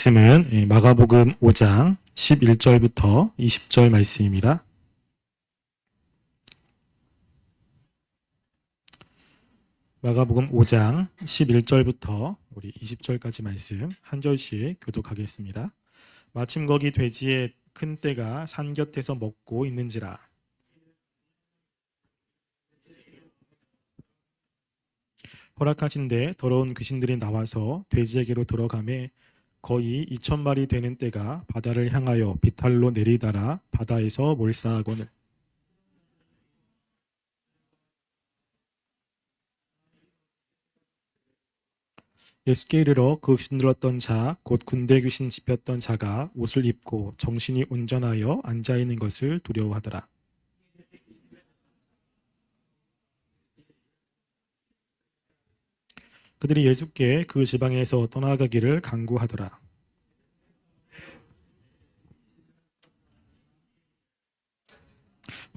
말씀은 마가복음 5장 11절부터 20절 말씀입니다. 마가복음 5장 11절부터 우리 20절까지 말씀 한 절씩 교독하겠습니다. 마침 거기 돼지의 큰 떼가 산 곁에서 먹고 있는지라. 허락하신데 더러운 귀신들이 나와서 돼지에게로 들어가매 거의 2,000마리 되는 떼가 바다를 향하여 비탈로 내리다라 바다에서 몰사하거늘. 예수께 이르러 그 귀신 들었던 자 곧 군대 귀신 집혔던 자가 옷을 입고 정신이 온전하여 앉아 있는 것을 두려워하더라. 그들이 예수께 그 지방에서 떠나가기를 간구하더라.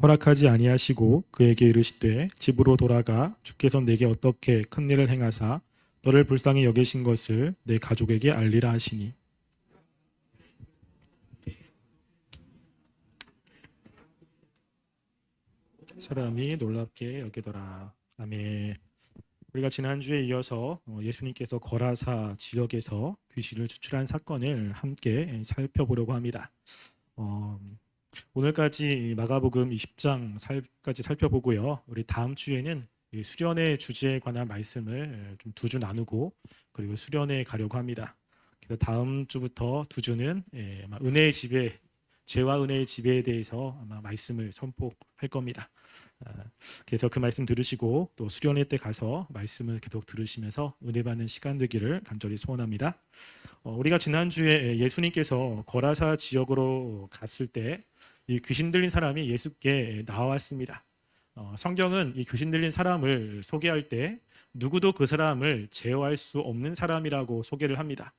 허락하지 아니하시고 그에게 이르시되 집으로 돌아가 주께서 내게 어떻게 큰 일을 행하사 너를 불쌍히 여기신 것을 내 가족에게 알리라 하시니. 사람이 놀랍게 여기더라. 아멘. 우리가 지난주에 이어서 예수님께서 거라사 지역에서 귀신을 추출한 사건을 함께 살펴보려고 합니다. 오늘까지 마가복음 20장까지 살펴보고요. 우리 다음 주에는 수련의 주제에 관한 말씀을 좀 두 주 나누고 그리고 수련에 가려고 합니다. 그래서 다음 주부터 두 주는 은혜의 지배, 죄와 은혜의 지배에 대해서 아마 말씀을 선포할 겁니다. 그래서 그 말씀 들으시고 또 수련회 때 가서 말씀을 계속 들으시면서 은혜 받는 시간 되기를 간절히 소원합니다. 우리가 지난주에 예수님께서 거라사 지역으로 갔을 때 이 귀신 들린 사람이 예수께 나왔습니다. 성경은 이 귀신 들린 사람을 소개할 때 누구도 그 사람을 제어할 수 없는 사람이라고 소개를 합니다.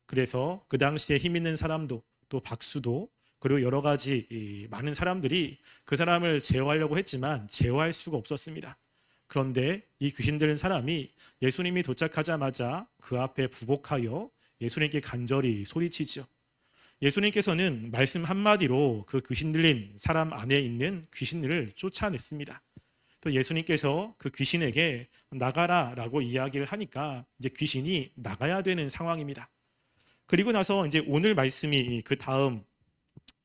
그래서 그 당시에 힘 있는 사람도 또 박수도 그리고 여러 가지 많은 사람들이 그 사람을 제어하려고 했지만 제어할 수가 없었습니다. 그런데 이 귀신 들린 사람이 예수님이 도착하자마자 그 앞에 부복하여 예수님께 간절히 소리치죠. 예수님께서는 말씀 한마디로 그 귀신 들린 사람 안에 있는 귀신을 쫓아냈습니다. 또 예수님께서 그 귀신에게 나가라라고 이야기를 하니까 이제 귀신이 나가야 되는 상황입니다. 그리고 나서 이제 오늘 말씀이 그 다음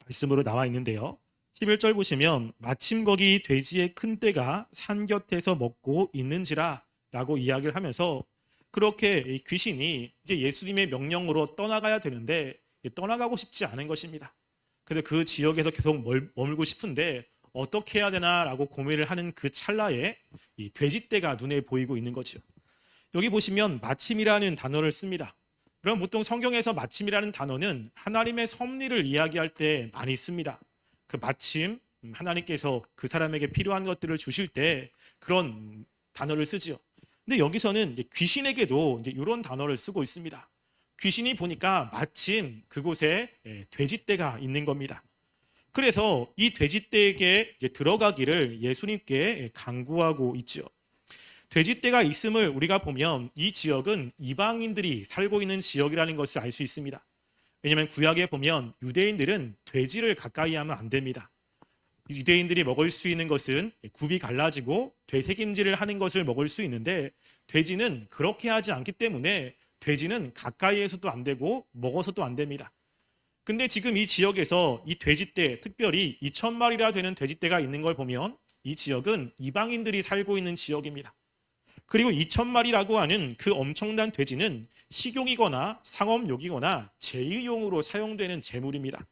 말씀으로 나와 있는데요. 11절 보시면 마침 거기 돼지의 큰 떼가 산 곁에서 먹고 있는지라 라고 이야기를 하면서 그렇게 귀신이 이제 예수님의 명령으로 떠나가야 되는데 떠나가고 싶지 않은 것입니다. 그래서 그 지역에서 계속 머물고 싶은데 어떻게 해야 되나라고 고민을 하는 그 찰나에 이 돼지떼가 눈에 보이고 있는 거죠. 여기 보시면 마침이라는 단어를 씁니다. 그럼 보통 성경에서 마침이라는 단어는 하나님의 섭리를 이야기할 때 많이 씁니다. 그 마침 하나님께서 그 사람에게 필요한 것들을 주실 때 그런 단어를 쓰지요. 근데 여기서는 이제 귀신에게도 이제 이런 단어를 쓰고 있습니다. 귀신이 보니까 마침 그곳에 돼지떼가 있는 겁니다. 그래서 이 돼지떼에게 들어가기를 예수님께 간구하고 있죠. 돼지떼가 있음을 우리가 보면 이 지역은 이방인들이 살고 있는 지역이라는 것을 알 수 있습니다. 왜냐하면 구약에 보면 유대인들은 돼지를 가까이 하면 안 됩니다. 유대인들이 먹을 수 있는 것은 굽이 갈라지고 되새김질을 하는 것을 먹을 수 있는데 돼지는 그렇게 하지 않기 때문에 돼지는 가까이에서도 안 되고 먹어서도 안 됩니다. 근데 지금 이 지역에서 이 돼지떼, 특별히 2,000마리나 되는 돼지떼가 있는 걸 보면 이 지역은 이방인들이 살고 있는 지역입니다. 그리고 2,000마리라고 하는 그 엄청난 돼지는 식용이거나 상업용이거나 제의용으로 사용되는 제물입니다.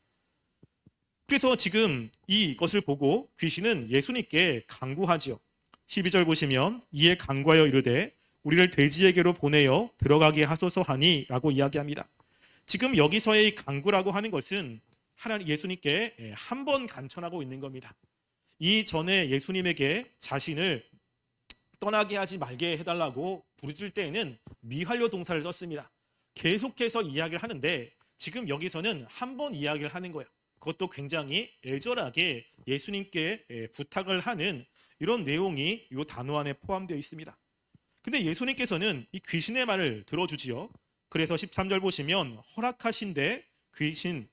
그래서 지금 이것을 보고 귀신은 예수님께 간구하지요. 12절 보시면 이에 간구하여 이르되 우리를 돼지에게로 보내어 들어가게 하소서 하니 라고 이야기합니다. 지금 여기서의 간구라고 하는 것은 하나님 예수님께 한 번 간청하고 있는 겁니다. 이 전에 예수님에게 자신을 떠나게 하지 말게 해달라고 부르실 때에는 미완료 동사를 썼습니다. 계속해서 이야기를 하는데 지금 여기서는 한 번 이야기를 하는 거예요. 그것도 굉장히 애절하게 예수님께 부탁을 하는 이런 내용이 이 단어 안에 포함되어 있습니다. 근데 예수님께서는 이 귀신의 말을 들어주지요. 그래서 13절 보시면 허락하신데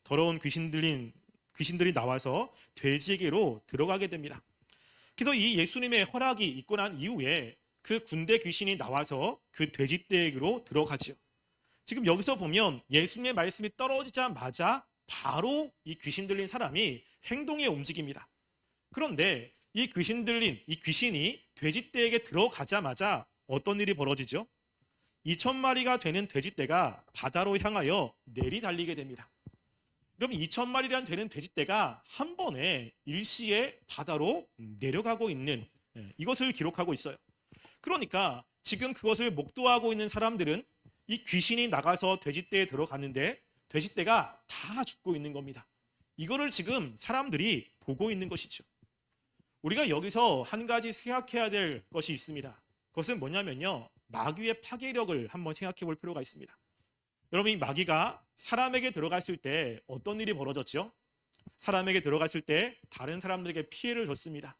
더러운 귀신들이 나와서 돼지에게로 들어가게 됩니다. 그래서 이 예수님의 허락이 있고 난 이후에 그 군대 귀신이 나와서 그 돼지떼에게로 들어가지요. 지금 여기서 보면 예수님의 말씀이 떨어지자마자 바로 이 귀신 들린 사람이 행동에 움직입니다. 그런데 이 귀신이 돼지떼에게 들어가자마자 어떤 일이 벌어지죠? 2,000마리가 되는 돼지떼가 바다로 향하여 내리달리게 됩니다. 그럼 2,000마리란 되는 돼지떼가 한 번에 일시에 바다로 내려가고 있는 이것을 기록하고 있어요. 그러니까 지금 그것을 목도하고 있는 사람들은 이 귀신이 나가서 돼지떼에 들어갔는데 돼지떼가 다 죽고 있는 겁니다. 이거를 지금 사람들이 보고 있는 것이죠. 우리가 여기서 한 가지 생각해야 될 것이 있습니다. 그것은 뭐냐면요, 마귀의 파괴력을 한번 생각해 볼 필요가 있습니다. 여러분, 이 마귀가 사람에게 들어갔을 때 어떤 일이 벌어졌죠? 사람에게 들어갔을 때 다른 사람들에게 피해를 줬습니다.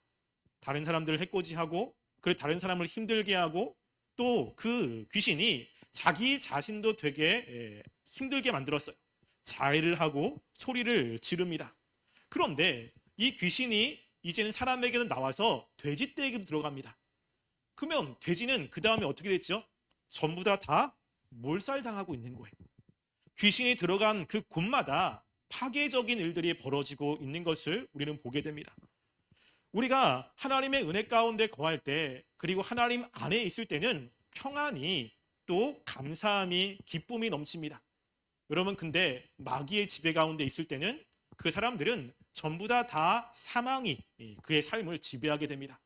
다른 사람들을 해코지하고 그 다른 사람을 힘들게 하고 또 그 귀신이 자기 자신도 되게 힘들게 만들었어요. 자해를 하고 소리를 지릅니다. 그런데 이 귀신이 이제는 사람에게는 나와서 돼지떼에게 들어갑니다. 그러면 돼지는 그 다음에 어떻게 됐죠? 전부 다 몰살당하고 있는 거예요. 귀신이 들어간 그 곳마다 파괴적인 일들이 벌어지고 있는 것을 우리는 보게 됩니다. 우리가 하나님의 은혜 가운데 거할 때, 그리고 하나님 안에 있을 때는 평안이 또 감사함이 기쁨이 넘칩니다. 여러분, 근데 마귀의 지배 가운데 있을 때는 그 사람들은 전부 다 사망이 그의 삶을 지배하게 됩니다.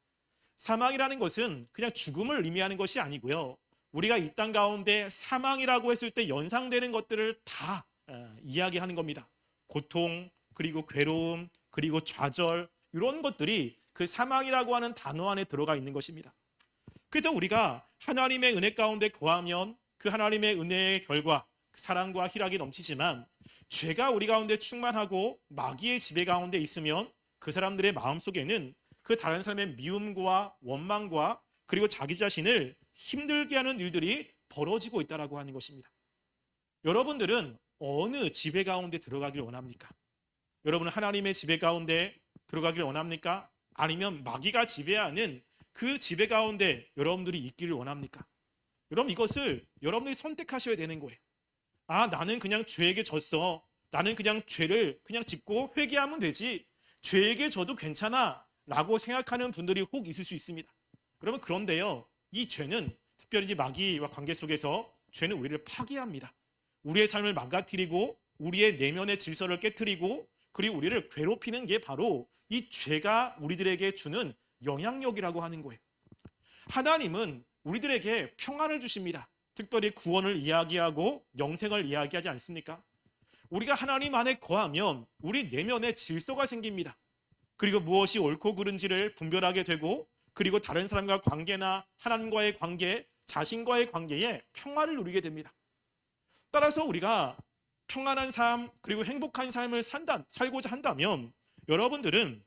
사망이라는 것은 그냥 죽음을 의미하는 것이 아니고요, 우리가 이 땅 가운데 사망이라고 했을 때 연상되는 것들을 다 이야기하는 겁니다. 고통, 그리고 괴로움, 그리고 좌절, 이런 것들이 그 사망이라고 하는 단어 안에 들어가 있는 것입니다. 그래서 우리가 하나님의 은혜 가운데 거하면 그 하나님의 은혜의 결과 사랑과 희락이 넘치지만, 죄가 우리 가운데 충만하고 마귀의 지배 가운데 있으면 그 사람들의 마음속에는 그 다른 사람의 미움과 원망과 그리고 자기 자신을 힘들게 하는 일들이 벌어지고 있다라고 하는 것입니다. 여러분들은 어느 지배 가운데 들어가길 원합니까? 여러분은 하나님의 지배 가운데 들어가길 원합니까? 아니면 마귀가 지배하는 그 지배 가운데 여러분들이 있기를 원합니까? 여러분, 이것을 여러분들이 선택하셔야 되는 거예요. 아, 나는 그냥 죄에게 졌어. 나는 그냥 죄를 그냥 짓고 회개하면 되지. 죄에게 져도 괜찮아 라고 생각하는 분들이 혹 있을 수 있습니다. 여러분, 그런데요, 이 죄는 특별히 마귀와 관계 속에서 죄는 우리를 파괴합니다. 우리의 삶을 망가뜨리고 우리의 내면의 질서를 깨트리고 그리고 우리를 괴롭히는 게 바로 이 죄가 우리들에게 주는 영향력이라고 하는 거예요. 하나님은 우리들에게 평안을 주십니다. 특별히 구원을 이야기하고 영생을 이야기하지 않습니까? 우리가 하나님 안에 거하면 우리 내면에 질서가 생깁니다. 그리고 무엇이 옳고 그른지를 분별하게 되고, 그리고 다른 사람과 관계나 하나님과의 관계, 자신과의 관계에 평화를 누리게 됩니다. 따라서 우리가 평안한 삶, 그리고 행복한 삶을 살고자 한다면 여러분들은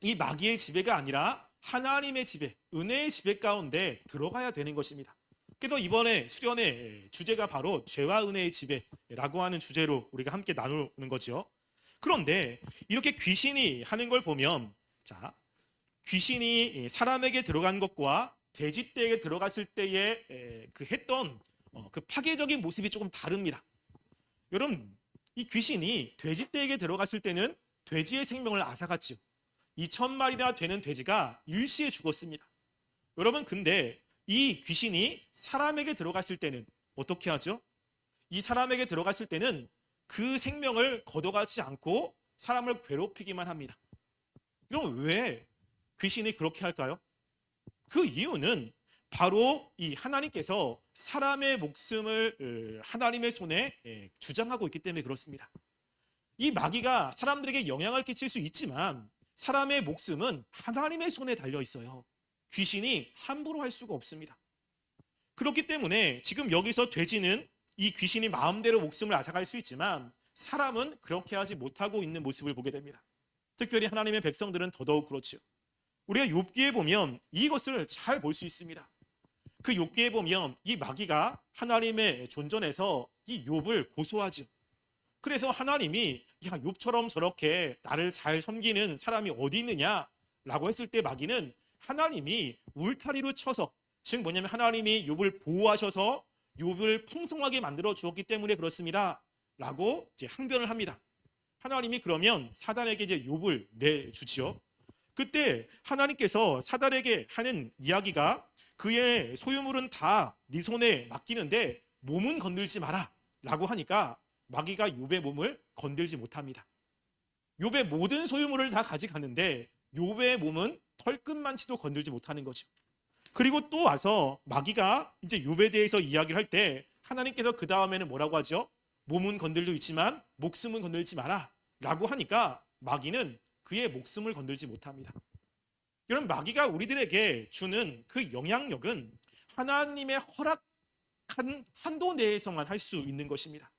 이 마귀의 지배가 아니라 하나님의 지배, 은혜의 지배 가운데 들어가야 되는 것입니다. 그래서 이번에 수련의 주제가 바로 죄와 은혜의 지배라고 하는 주제로 우리가 함께 나누는 거죠. 그런데 이렇게 귀신이 하는 걸 보면, 자, 귀신이 사람에게 들어간 것과 돼지떼에게 들어갔을 때의 그 했던 그 파괴적인 모습이 조금 다릅니다. 여러분, 이 귀신이 돼지떼에게 들어갔을 때는 돼지의 생명을 앗아갔죠. 2,000마리나 되는 돼지가 일시에 죽었습니다. 여러분, 근데 이 귀신이 사람에게 들어갔을 때는 어떻게 하죠? 이 사람에게 들어갔을 때는 그 생명을 걷어가지 않고 사람을 괴롭히기만 합니다. 그럼 왜 귀신이 그렇게 할까요? 그 이유는 바로 이 하나님께서 사람의 목숨을 하나님의 손에 주장하고 있기 때문에 그렇습니다. 이 마귀가 사람들에게 영향을 끼칠 수 있지만 사람의 목숨은 하나님의 손에 달려 있어요. 귀신이 함부로 할 수가 없습니다. 그렇기 때문에 지금 여기서 돼지는 이 귀신이 마음대로 목숨을 앗아갈 수 있지만 사람은 그렇게 하지 못하고 있는 모습을 보게 됩니다. 특별히 하나님의 백성들은 더더욱 그렇죠. 우리가 욥기에 보면 이것을 잘 볼 수 있습니다. 그 욥기에 보면 이 마귀가 하나님의 존전에서 이 욥을 고소하죠. 그래서 하나님이 야 욥처럼 저렇게 나를 잘 섬기는 사람이 어디 있느냐라고 했을 때 마귀는 하나님이 울타리로 쳐서, 즉 뭐냐면 하나님이 욥을 보호하셔서 욥을 풍성하게 만들어 주었기 때문에 그렇습니다 라고 이제 항변을 합니다. 하나님이 그러면 사단에게 이제 욥을 내주지요. 그때 하나님께서 사단에게 하는 이야기가 그의 소유물은 다 네 손에 맡기는데 몸은 건들지 마라 라고 하니까 마귀가 욥의 몸을 건들지 못합니다. 욥의 모든 소유물을 다 가져가는데 욥의 몸은 털끝만치도 건들지 못하는 거죠. 그리고 또 와서 마귀가 이제 욥에 대해서 이야기를 할 때 하나님께서 그 다음에는 뭐라고 하죠? 몸은 건들고 있지만 목숨은 건들지 마라 라고 하니까 마귀는 그의 목숨을 건들지 못합니다. 여러분, 마귀가 우리들에게 주는 그 영향력은 하나님의 허락한 한도 내에서만 할 수 있는 것입니다.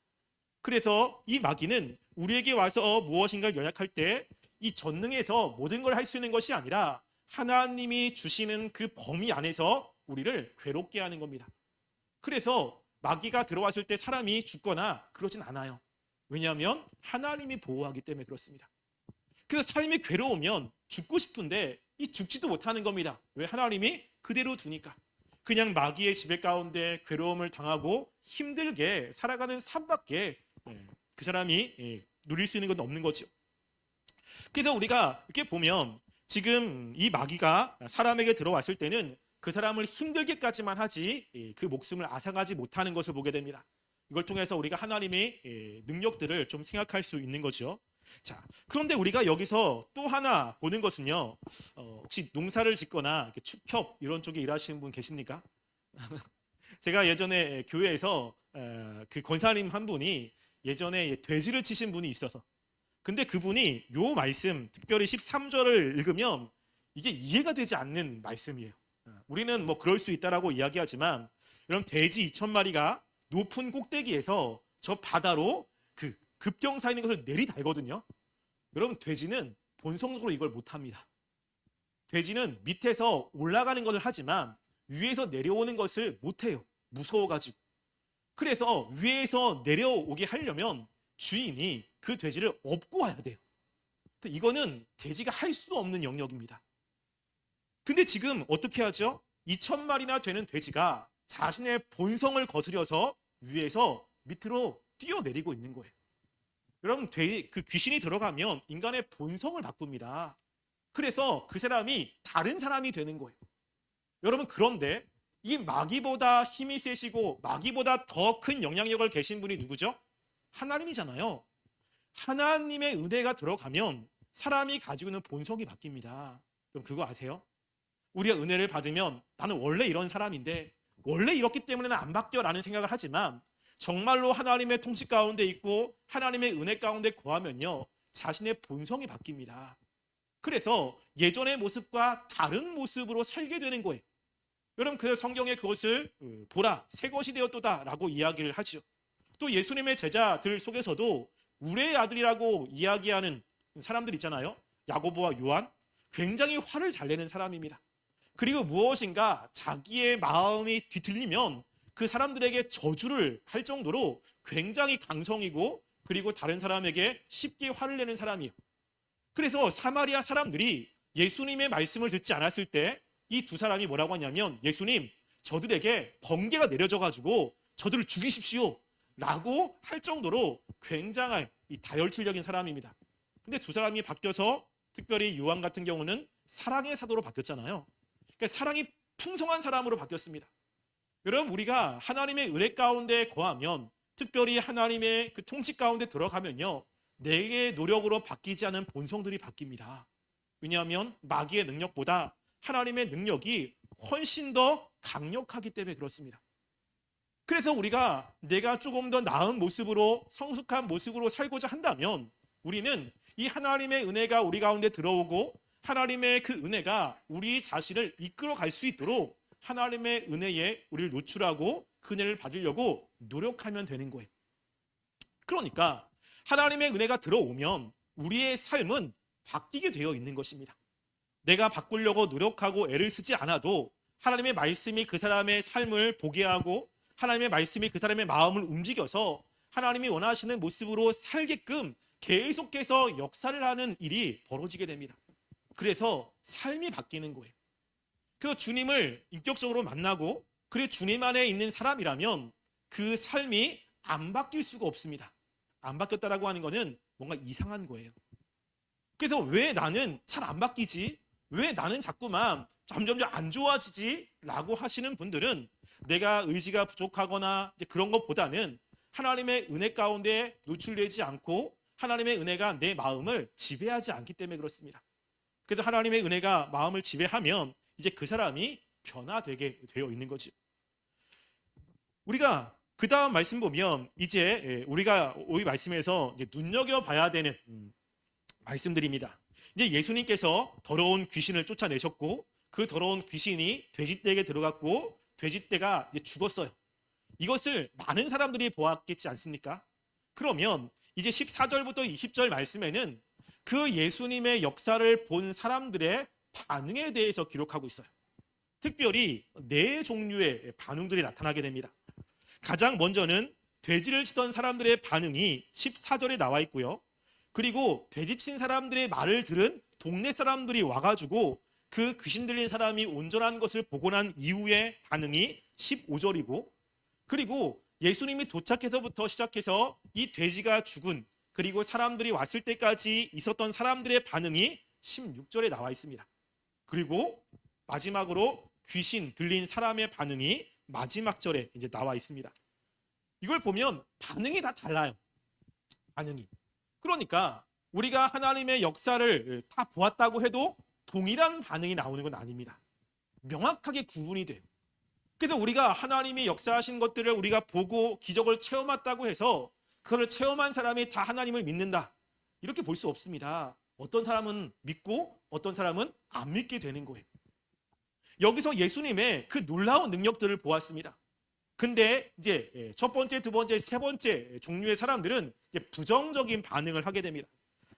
그래서 이 마귀는 우리에게 와서 무엇인가를 연약할 때 이 전능에서 모든 걸 할 수 있는 것이 아니라 하나님이 주시는 그 범위 안에서 우리를 괴롭게 하는 겁니다. 그래서 마귀가 들어왔을 때 사람이 죽거나 그러진 않아요. 왜냐하면 하나님이 보호하기 때문에 그렇습니다. 그래서 삶이 괴로우면 죽고 싶은데 이 죽지도 못하는 겁니다. 왜? 하나님이 그대로 두니까. 그냥 마귀의 지배 가운데 괴로움을 당하고 힘들게 살아가는 삶밖에 그 사람이 누릴 수 있는 건 없는 거죠. 그래서 우리가 이렇게 보면 지금 이 마귀가 사람에게 들어왔을 때는 그 사람을 힘들게까지만 하지 그 목숨을 앗아가지 못하는 것을 보게 됩니다. 이걸 통해서 우리가 하나님의 능력들을 좀 생각할 수 있는 거죠. 자, 그런데 우리가 여기서 또 하나 보는 것은요. 혹시 농사를 짓거나 이렇게 축협 이런 쪽에 일하시는 분 계십니까? 제가 예전에 교회에서 그 권사님 한 분이 예전에 돼지를 치신 분이 있어서, 근데 그분이 요 말씀 특별히 13절을 읽으면 이게 이해가 되지 않는 말씀이에요. 우리는 뭐 그럴 수 있다라고 이야기하지만 여러분, 돼지 2,000마리가 높은 꼭대기에서 저 바다로 그 급경사 있는 것을 내리달거든요. 여러분, 돼지는 본성적으로 이걸 못합니다. 돼지는 밑에서 올라가는 것을 하지만 위에서 내려오는 것을 못해요. 무서워가지고. 그래서 위에서 내려오게 하려면 주인이 그 돼지를 업고 와야 돼요. 이거는 돼지가 할 수 없는 영역입니다. 근데 지금 어떻게 하죠? 2,000마리나 되는 돼지가 자신의 본성을 거스려서 위에서 밑으로 뛰어내리고 있는 거예요. 여러분, 그 귀신이 들어가면 인간의 본성을 바꿉니다. 그래서 그 사람이 다른 사람이 되는 거예요. 여러분, 그런데 이 마귀보다 힘이 세시고 마귀보다 더 큰 영향력을 계신 분이 누구죠? 하나님이잖아요. 하나님의 은혜가 들어가면 사람이 가지고 있는 본성이 바뀝니다. 그럼 그거 아세요? 우리가 은혜를 받으면 나는 원래 이런 사람인데 원래 이렇기 때문에는 안 바뀌어라는 생각을 하지만 정말로 하나님의 통치 가운데 있고 하나님의 은혜 가운데 거하면요, 자신의 본성이 바뀝니다. 그래서 예전의 모습과 다른 모습으로 살게 되는 거예요. 여러분, 그 성경에 그것을 보라 새 것이 되었도다 라고 이야기를 하죠. 또 예수님의 제자들 속에서도 우레의 아들이라고 이야기하는 사람들 있잖아요. 야고보와 요한, 굉장히 화를 잘 내는 사람입니다. 그리고 무엇인가 자기의 마음이 뒤틀리면 그 사람들에게 저주를 할 정도로 굉장히 강성이고 그리고 다른 사람에게 쉽게 화를 내는 사람이에요. 그래서 사마리아 사람들이 예수님의 말씀을 듣지 않았을 때 이 두 사람이 뭐라고 하냐면, 예수님, 저들에게 번개가 내려져 가지고 저들을 죽이십시오 라고 할 정도로 굉장한 이 다혈질적인 사람입니다. 근데 두 사람이 바뀌어서 특별히 요한 같은 경우는 사랑의 사도로 바뀌었잖아요. 그러니까 사랑이 풍성한 사람으로 바뀌었습니다. 여러분, 우리가 하나님의 은혜 가운데 거하면, 특별히 하나님의 그 통치 가운데 들어가면요, 내게 노력으로 바뀌지 않은 본성들이 바뀝니다. 왜냐하면 마귀의 능력보다 하나님의 능력이 훨씬 더 강력하기 때문에 그렇습니다. 그래서 우리가 내가 조금 더 나은 모습으로, 성숙한 모습으로 살고자 한다면 우리는 이 하나님의 은혜가 우리 가운데 들어오고 하나님의 그 은혜가 우리 자신을 이끌어 갈 수 있도록 하나님의 은혜에 우리를 노출하고 그 은혜를 받으려고 노력하면 되는 거예요. 그러니까 하나님의 은혜가 들어오면 우리의 삶은 바뀌게 되어 있는 것입니다. 내가 바꾸려고 노력하고 애를 쓰지 않아도 하나님의 말씀이 그 사람의 삶을 보게 하고 하나님의 말씀이 그 사람의 마음을 움직여서 하나님이 원하시는 모습으로 살게끔 계속해서 역사를 하는 일이 벌어지게 됩니다. 그래서 삶이 바뀌는 거예요. 그 주님을 인격적으로 만나고 그리고 주님 안에 있는 사람이라면 그 삶이 안 바뀔 수가 없습니다. 안 바뀌었다라고 하는 거는 뭔가 이상한 거예요. 그래서 왜 나는 잘 안 바뀌지? 왜 나는 자꾸만 점점 안 좋아지지? 라고 하시는 분들은 내가 의지가 부족하거나 그런 것보다는 하나님의 은혜 가운데 노출되지 않고 하나님의 은혜가 내 마음을 지배하지 않기 때문에 그렇습니다. 그래서 하나님의 은혜가 마음을 지배하면 이제 그 사람이 변화되게 되어 있는 거죠. 우리가 그 다음 말씀 보면 이제 우리가 이 말씀에서 눈여겨봐야 되는 말씀드립니다. 이제 예수님께서 더러운 귀신을 쫓아내셨고 그 더러운 귀신이 돼지떼에게 들어갔고 돼지떼가 이제 죽었어요. 이것을 많은 사람들이 보았겠지 않습니까? 그러면 이제 14절부터 20절 말씀에는 그 예수님의 역사를 본 사람들의 반응에 대해서 기록하고 있어요. 특별히 네 종류의 반응들이 나타나게 됩니다. 가장 먼저는 돼지를 치던 사람들의 반응이 14절에 나와 있고요. 그리고 돼지 친 사람들의 말을 들은 동네 사람들이 와가지고 그 귀신 들린 사람이 온전한 것을 보고 난 이후의 반응이 15절이고, 그리고 예수님이 도착해서부터 시작해서 이 돼지가 죽은 그리고 사람들이 왔을 때까지 있었던 사람들의 반응이 16절에 나와 있습니다. 그리고 마지막으로 귀신 들린 사람의 반응이 마지막 절에 이제 나와 있습니다. 이걸 보면 반응이 다 달라요. 반응이. 그러니까 우리가 하나님의 역사를 다 보았다고 해도 동일한 반응이 나오는 건 아닙니다. 명확하게 구분이 돼요. 그래서 우리가 하나님이 역사하신 것들을 우리가 보고 기적을 체험했다고 해서 그걸 체험한 사람이 다 하나님을 믿는다, 이렇게 볼 수 없습니다. 어떤 사람은 믿고 어떤 사람은 안 믿게 되는 거예요. 여기서 예수님의 그 놀라운 능력들을 보았습니다. 근데 이제 첫 번째, 두 번째, 세 번째 종류의 사람들은 부정적인 반응을 하게 됩니다.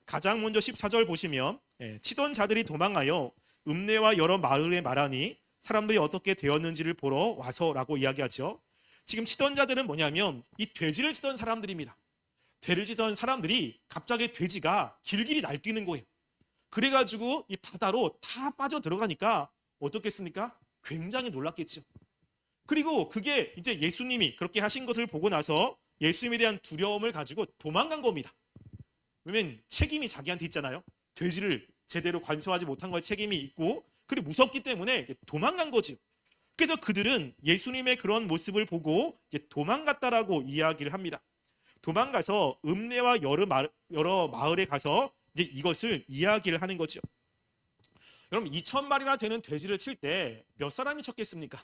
가장 먼저 14절 보시면 치던 자들이 도망하여 읍내와 여러 마을에 말하니 사람들이 어떻게 되었는지를 보러 와서라고 이야기하죠. 지금 치던 자들은 뭐냐면 이 돼지를 치던 사람들입니다. 돼를 치던 사람들이 갑자기 돼지가 길길이 날뛰는 거예요. 그래가지고 이 바다로 다 빠져 들어가니까 어떻겠습니까? 굉장히 놀랐겠죠. 그리고 그게 이제 예수님이 그렇게 하신 것을 보고 나서 예수님에 대한 두려움을 가지고 도망간 겁니다. 왜냐면 책임이 자기한테 있잖아요. 돼지를 제대로 관수하지 못한 거에 책임이 있고, 그리고 무섭기 때문에 도망간 거죠. 그래서 그들은 예수님의 그런 모습을 보고 도망갔다라고 이야기를 합니다. 도망가서 읍내와 여러 마을에 가서 이제 이것을 이야기를 하는 거죠. 여러분, 2,000마리나 되는 돼지를 칠 때 몇 사람이 쳤겠습니까?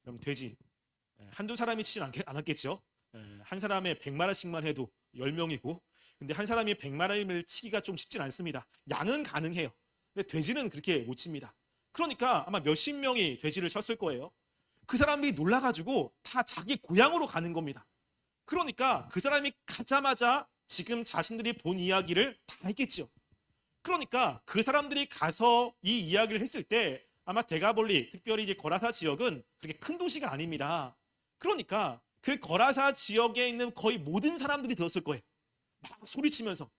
그럼 돼지 한두 사람이 치진 않았겠죠. 한 사람의 100마리씩만 해도 10명이고, 근데 한 사람이 100마리를 치기가 좀 쉽진 않습니다. 양은 가능해요. 근데 돼지는 그렇게 못 칩니다. 그러니까 아마 몇십 명이 돼지를 쳤을 거예요. 그 사람이 놀라가지고 다 자기 고향으로 가는 겁니다. 그러니까 그 사람이 가자마자 지금 자신들이 본 이야기를 다 했겠죠. 그러니까 그 사람들이 가서 이 이야기를 했을 때 아마 데가볼리, 특별히 이제 거라사 지역은 그렇게 큰 도시가 아닙니다. 그러니까 그 거라사 지역에 있는 거의 모든 사람들이 들었을 거예요. 막 소리치면서.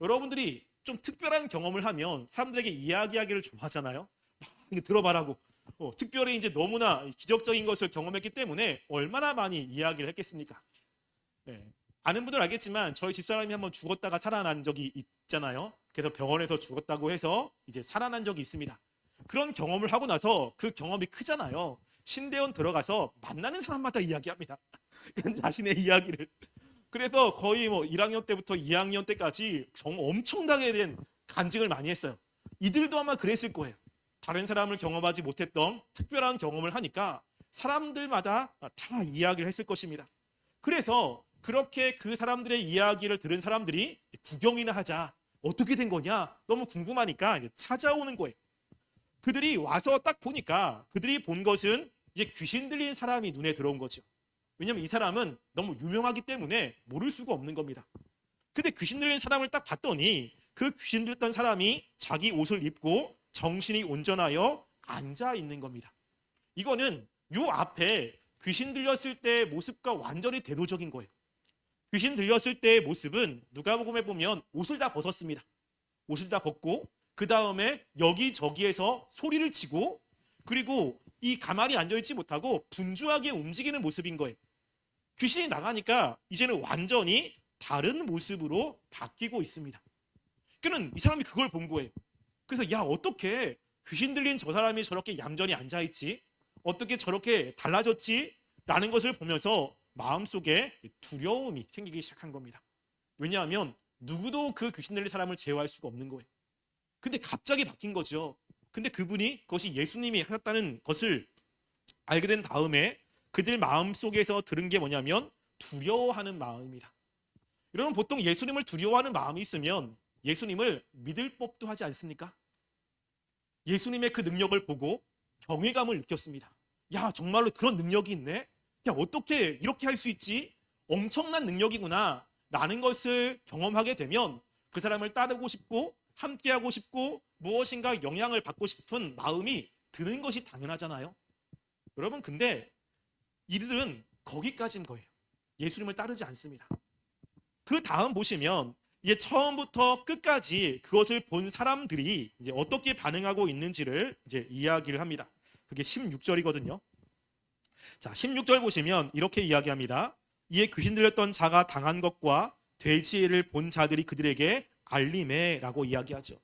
여러분들이 좀 특별한 경험을 하면 사람들에게 이야기하기를 좋아하잖아요. 막 들어봐라고. 특별히 이제 너무나 기적적인 것을 경험했기 때문에 얼마나 많이 이야기를 했겠습니까? 네. 아는 분들 알겠지만 저희 집사람이 한번 죽었다가 살아난 적이 있잖아요. 그래서 병원에서 죽었다고 해서 이제 살아난 적이 있습니다. 그런 경험을 하고 나서 그 경험이 크잖아요. 신대원 들어가서 만나는 사람마다 이야기합니다. 자신의 이야기를. 그래서 거의 1학년 때부터 2학년 때까지 정말 엄청나게 된 간증을 많이 했어요. 이들도 아마 그랬을 거예요. 다른 사람을 경험하지 못했던 특별한 경험을 하니까 사람들마다 다 이야기를 했을 것입니다. 그래서 그렇게 그 사람들의 이야기를 들은 사람들이 구경이나 하자. 어떻게 된 거냐? 너무 궁금하니까 찾아오는 거예요. 그들이 와서 딱 보니까 그들이 본 것은 이제 귀신 들린 사람이 눈에 들어온 거죠. 왜냐하면 이 사람은 너무 유명하기 때문에 모를 수가 없는 겁니다. 근데 귀신 들린 사람을 딱 봤더니 그 귀신 들렸던 사람이 자기 옷을 입고 정신이 온전하여 앉아 있는 겁니다. 이거는 요 앞에 귀신 들렸을 때의 모습과 완전히 대조적인 거예요. 귀신 들렸을 때의 모습은 누가복음에 보면 옷을 다 벗었습니다. 옷을 다 벗고 그 다음에 여기저기에서 소리를 치고 그리고 이 가만히 앉아있지 못하고 분주하게 움직이는 모습인 거예요. 귀신이 나가니까 이제는 완전히 다른 모습으로 바뀌고 있습니다. 그는 이 사람이 그걸 본 거예요. 그래서 야, 어떻게 귀신 들린 저 사람이 저렇게 얌전히 앉아있지? 어떻게 저렇게 달라졌지? 라는 것을 보면서 마음속에 두려움이 생기기 시작한 겁니다. 왜냐하면 누구도 그 귀신 들린 사람을 제어할 수가 없는 거예요. 근데 갑자기 바뀐 거죠. 근데 그분이 그것이 예수님이 하셨다는 것을 알게 된 다음에 그들 마음속에서 들은 게 뭐냐면 두려워하는 마음입니다. 여러분, 보통 예수님을 두려워하는 마음이 있으면 예수님을 믿을 법도 하지 않습니까? 예수님의 그 능력을 보고 경외감을 느꼈습니다. 야, 정말로 그런 능력이 있네? 야, 어떻게 이렇게 할 수 있지? 엄청난 능력이구나 라는 것을 경험하게 되면 그 사람을 따르고 싶고 함께하고 싶고 무엇인가 영향을 받고 싶은 마음이 드는 것이 당연하잖아요. 여러분, 근데 이들은 거기까지인 거예요. 예수님을 따르지 않습니다. 그 다음 보시면 이제 처음부터 끝까지 그것을 본 사람들이 이제 어떻게 반응하고 있는지를 이제 이야기를 합니다. 그게 16절이거든요. 자, 16절 보시면 이렇게 이야기합니다. 이에 귀신 들렸던 자가 당한 것과 돼지를 본 자들이 그들에게 알림해라고 이야기하죠.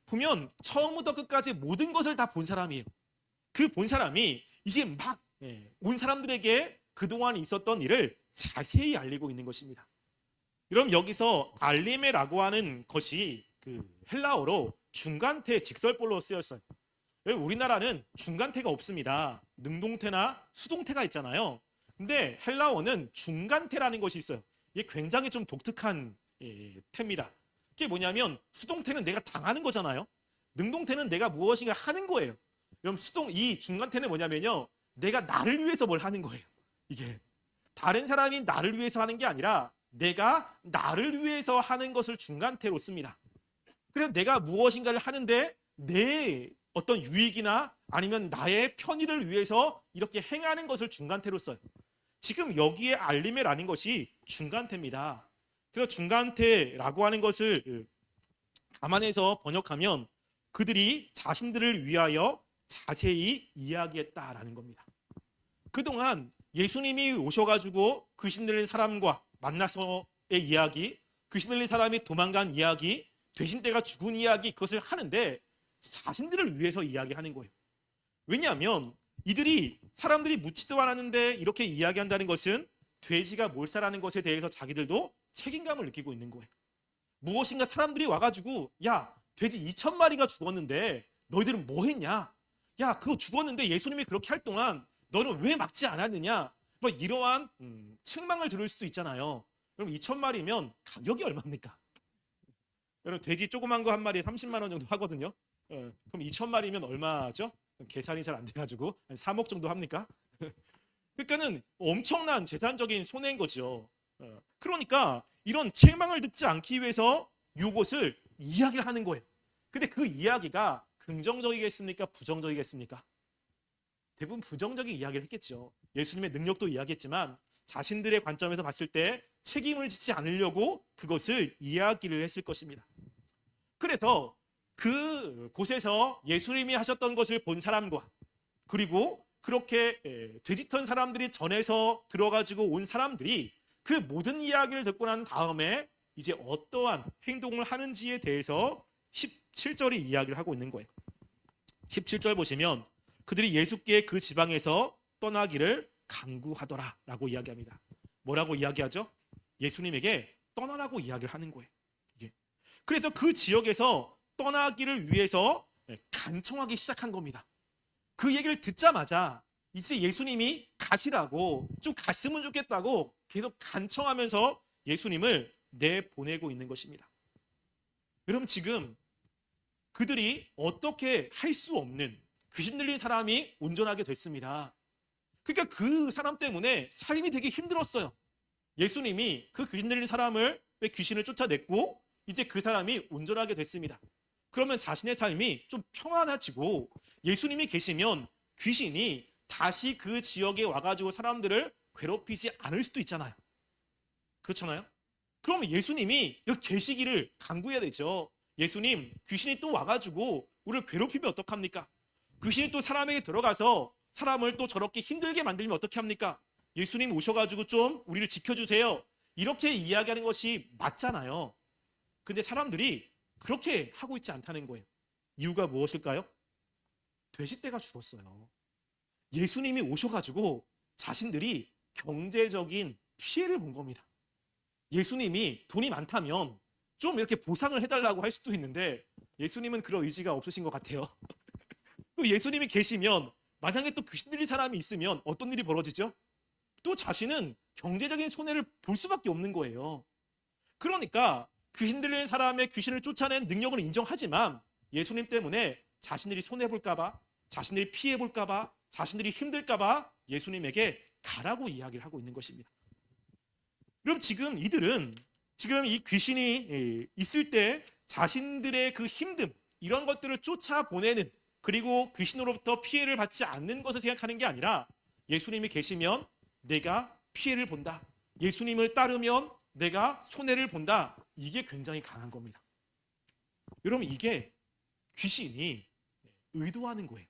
보면 처음부터 끝까지 모든 것을 다 본 사람이에요. 그 본 사람이 이제 막 온 사람들에게 그동안 있었던 일을 자세히 알리고 있는 것입니다. 여러분, 여기서 알리메라고 하는 것이 그 헬라어로 중간태 직설법으로 쓰였어요. 우리나라는 중간태가 없습니다. 능동태나 수동태가 있잖아요. 근데 헬라어는 중간태라는 것이 있어요. 이게 굉장히 좀 독특한 태입니다. 그게 뭐냐면 수동태는 내가 당하는 거잖아요. 능동태는 내가 무엇인가 하는 거예요. 그럼 이 중간태는 뭐냐면요, 내가 나를 위해서 뭘 하는 거예요. 이게 다른 사람이 나를 위해서 하는 게 아니라 내가 나를 위해서 하는 것을 중간태로 씁니다. 그래서 내가 무엇인가를 하는데 내 어떤 유익이나 아니면 나의 편의를 위해서 이렇게 행하는 것을 중간태로 써요. 지금 여기에 알림이라는 것이 중간태입니다. 그래서 중간태라고 하는 것을 감안해서 번역하면 그들이 자신들을 위하여 자세히 이야기했다라는 겁니다. 그동안 예수님이 오셔가지고 귀신 들린 사람과 만나서의 이야기, 귀신 들린 사람이 도망간 이야기, 돼지떼가 죽은 이야기, 그것을 하는데 자신들을 위해서 이야기하는 거예요. 왜냐하면 이들이 사람들이 묻지도 않았는데 이렇게 이야기한다는 것은 돼지가 몰살하는 것에 대해서 자기들도 책임감을 느끼고 있는 거예요. 무엇인가 사람들이 와가지고 야, 돼지 2,000마리가 죽었는데 너희들은 뭐 했냐? 야, 그거 죽었는데 예수님이 그렇게 할 동안 너는 왜 막지 않았느냐? 뭐 이러한 책망을 들을 수도 있잖아요. 그럼 2,000마리면 가격이 얼마입니까? 여러분, 돼지 조그만 거 한 마리에 30만 원 정도 하거든요. 그럼 2,000마리면 얼마죠? 계산이 잘 안 돼가지고 한 3억 정도 합니까? 그러니까는 엄청난 재산적인 손해인 거죠. 그러니까 이런 책망을 듣지 않기 위해서 이것을 이야기를 하는 거예요. 근데 그 이야기가 긍정적이겠습니까? 부정적이겠습니까? 대부분 부정적인 이야기를 했겠죠. 예수님의 능력도 이야기했지만 자신들의 관점에서 봤을 때 책임을 지지 않으려고 그것을 이야기를 했을 것입니다. 그래서 그 곳에서 예수님이 하셨던 것을 본 사람과 그리고 그렇게 돼지턴 사람들이 전해서 들어가지고 온 사람들이 그 모든 이야기를 듣고 난 다음에 이제 어떠한 행동을 하는지에 대해서 17절이 이야기를 하고 있는 거예요. 17절 보시면 그들이 예수께 그 지방에서 떠나기를 간구하더라 라고 이야기합니다. 뭐라고 이야기하죠? 예수님에게 떠나라고 이야기를 하는 거예요. 그래서 그 지역에서 떠나기를 위해서 간청하기 시작한 겁니다. 그 얘기를 듣자마자 이제 예수님이 가시라고, 좀 갔으면 좋겠다고 계속 간청하면서 예수님을 내보내고 있는 것입니다. 여러분, 지금 그들이 어떻게 할 수 없는 귀신 들린 사람이 온전하게 됐습니다. 그러니까 그 사람 때문에 삶이 되게 힘들었어요. 예수님이 그 귀신 들린 사람을 왜 귀신을 쫓아냈고 이제 그 사람이 온전하게 됐습니다. 그러면 자신의 삶이 좀 평안해지고 예수님이 계시면 귀신이 다시 그 지역에 와가지고 사람들을 괴롭히지 않을 수도 있잖아요. 그렇잖아요. 그러면 예수님이 여기 계시기를 간구해야 되죠. 예수님, 귀신이 또 와가지고 우리를 괴롭히면 어떡합니까? 귀신이 또 사람에게 들어가서 사람을 또 저렇게 힘들게 만들면 어떻게 합니까? 예수님 오셔가지고 좀 우리를 지켜주세요. 이렇게 이야기하는 것이 맞잖아요. 근데 사람들이 그렇게 하고 있지 않다는 거예요. 이유가 무엇일까요? 돼지떼가 죽었어요. 예수님이 오셔가지고 자신들이 경제적인 피해를 본 겁니다. 예수님이 돈이 많다면 좀 이렇게 보상을 해달라고 할 수도 있는데 예수님은 그런 의지가 없으신 것 같아요. 또 예수님이 계시면 만약에 또 귀신 들린 사람이 있으면 어떤 일이 벌어지죠? 또 자신은 경제적인 손해를 볼 수밖에 없는 거예요. 그러니까 귀신 들린 사람의 귀신을 쫓아낸 능력을 인정하지만 예수님 때문에 자신들이 손해볼까봐, 자신들이 피해볼까봐, 자신들이 힘들까봐 예수님에게 가라고 이야기를 하고 있는 것입니다. 그럼 지금 이들은 지금 이 귀신이 있을 때 자신들의 그 힘듦 이런 것들을 쫓아보내는, 그리고 귀신으로부터 피해를 받지 않는 것을 생각하는 게 아니라 예수님이 계시면 내가 피해를 본다, 예수님을 따르면 내가 손해를 본다, 이게 굉장히 강한 겁니다. 여러분, 이게 귀신이 의도하는 거예요.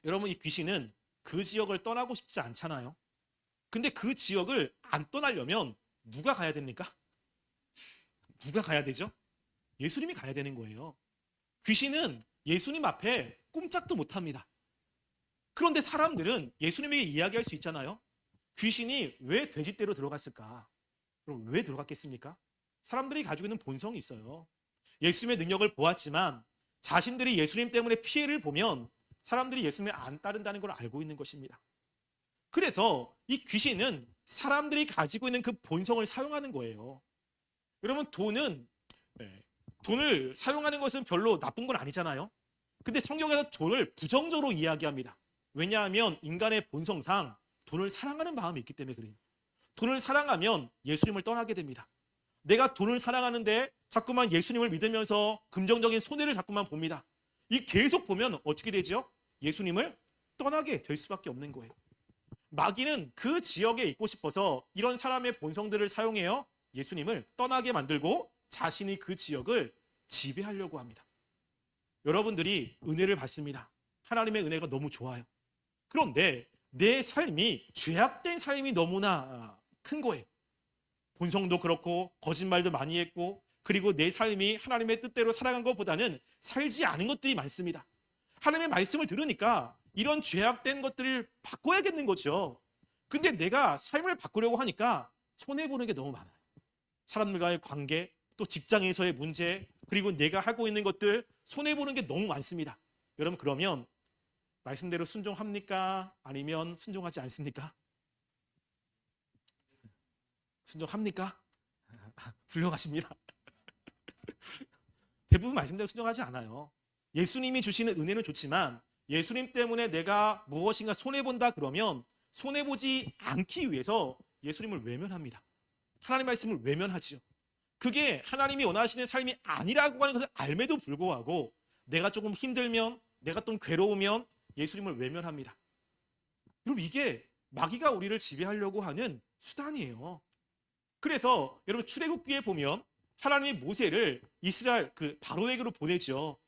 여러분, 이 귀신은 그 지역을 떠나고 싶지 않잖아요. 근데 그 지역을 안 떠나려면 누가 가야 됩니까? 누가 가야 되죠? 예수님이 가야 되는 거예요. 귀신은 예수님 앞에 꼼짝도 못합니다. 그런데 사람들은 예수님에게 이야기할 수 있잖아요. 귀신이 왜 돼지떼로 들어갔을까? 그럼 왜 들어갔겠습니까? 사람들이 가지고 있는 본성이 있어요. 예수님의 능력을 보았지만 자신들이 예수님 때문에 피해를 보면 사람들이 예수님을 안 따른다는 걸 알고 있는 것입니다. 그래서 이 귀신은 사람들이 가지고 있는 그 본성을 사용하는 거예요. 여러분, 돈을 사용하는 것은 별로 나쁜 건 아니잖아요. 근데 성경에서 돈을 부정적으로 이야기합니다. 왜냐하면 인간의 본성상 돈을 사랑하는 마음이 있기 때문에 그래요. 돈을 사랑하면 예수님을 떠나게 됩니다. 내가 돈을 사랑하는데 자꾸만 예수님을 믿으면서 금전적인 손해를 자꾸만 봅니다. 이 계속 보면 어떻게 되죠? 예수님을 떠나게 될 수밖에 없는 거예요. 마귀는 그 지역에 있고 싶어서 이런 사람의 본성들을 사용해요. 예수님을 떠나게 만들고 자신이 그 지역을 지배하려고 합니다. 여러분들이 은혜를 받습니다. 하나님의 은혜가 너무 좋아요. 그런데 내 삶이 죄악된 삶이 너무나 큰 거예요. 본성도 그렇고 거짓말도 많이 했고, 그리고 내 삶이 하나님의 뜻대로 살아간 것보다는 살지 않은 것들이 많습니다. 하나님의 말씀을 들으니까 이런 죄악된 것들을 바꿔야겠는 거죠. 근데 내가 삶을 바꾸려고 하니까 손해보는 게 너무 많아요. 사람들과의 관계, 또 직장에서의 문제, 그리고 내가 하고 있는 것들 손해보는 게 너무 많습니다. 여러분, 그러면 말씀대로 순종합니까? 아니면 순종하지 않습니까? 순종합니까? 훌륭하십니다. 대부분 말씀대로 순종하지 않아요. 예수님이 주시는 은혜는 좋지만 예수님 때문에 내가 무엇인가 손해본다 그러면 손해보지 않기 위해서 예수님을 외면합니다. 하나님 말씀을 외면하지요. 그게 하나님이 원하시는 삶이 아니라고 하는 것을 알매도 불구하고 내가 조금 힘들면, 내가 좀 괴로우면 예수님을 외면합니다. 여러분, 이게 마귀가 우리를 지배하려고 하는 수단이에요. 그래서 여러분, 출애굽기에 보면 하나님이 모세를 이스라엘 그 바로에게로 보내죠.